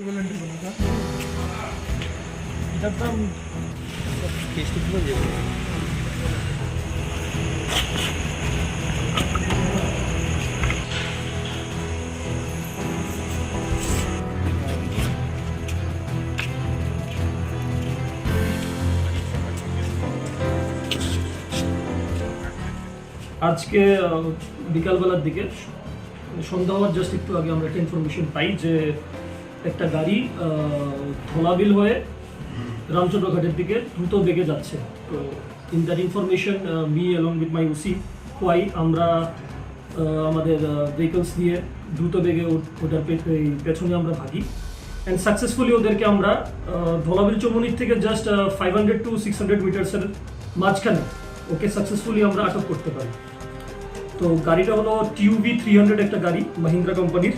আজকে বিকালবেলার দিকে সন্ধ্যা হওয়ার জাস্ট একটু আগে আমরা একটা ইনফরমেশন পাই যে একটা গাড়ি ধোলাবিল হয়ে রামচন্দ্রঘাটের দিকে দ্রুত বেগে যাচ্ছে। তো in that information me along with my OC কোয়াই আমরা আমাদের ভেহিকলস দিয়ে দ্রুত বেগে ওটার পেছনে আমরা ভাগি অ্যান্ড সাকসেসফুলি ওদেরকে আমরা ধোলাবিল চৌমনির থেকে জাস্ট 500 to 600 মিটার্সের মাঝখানে ওকে সাকসেসফুলি আমরা আটক করতে পারি। তো গাড়িটা হলো টিউবি 300 একটা গাড়ি মাহিন্দ্রা কোম্পানির।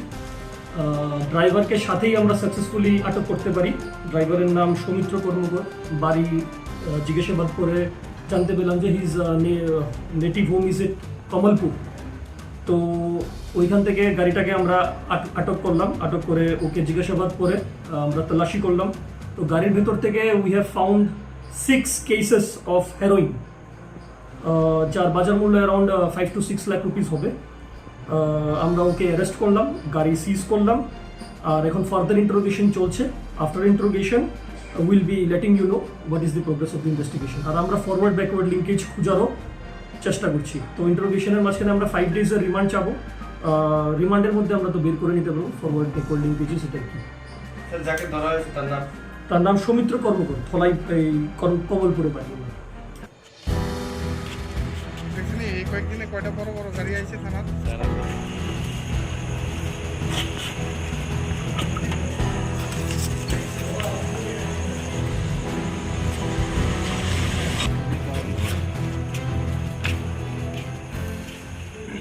ড্রাইভারকে সাথেই আমরা সাকসেসফুলি আটক করতে পারি। ড্রাইভারের নাম সৌমিত্র কর্মকর, বাড়ি জিজ্ঞাসাবাদ করে জানতে পেলাম যে হিজ নেটিভ হোম ইজ এট কমলপুর। তো ওইখান থেকে গাড়িটাকে আমরা আটক করলাম, আটক করে ওকে জিজ্ঞাসাবাদ করে আমরা তল্লাশি করলাম। তো গাড়ির ভেতর থেকে we have found 6 cases of heroin, যার বাজার মূল্য অ্যারাউন্ড 5 to 6 লাখ রুপিস হবে। আমরা ওকে অ্যারেস্ট করলাম, গাড়ি সিজ করলাম, আর এখন ফার্দার ইন্টারোগেশন চলছে। After interrogation will be letting you know what is the progress of the investigation. আর আমরা ফরওয়ার্ড ব্যাকওয়ার্ড লিঙ্কেজ খুঁজারও চেষ্টা করছি। তো ইন্টারোগেশনের মাঝখানে আমরা 5 ডেজের রিমান্ড চাবো। রিমান্ডের মধ্যে আমরা তো বের করে নিতে পারবো ফরওয়ার্ড ব্যাকওয়ার্ড লিঙ্কেজ সেটা কি। যাকে ধরা হয়েছে তার নাম সৌমিত্র কর্মকর, থলাই কমলপুরে বাড়ি। এই কয়েকদিনে কয়টা বড় বড় গাড়ি আইছে থানার?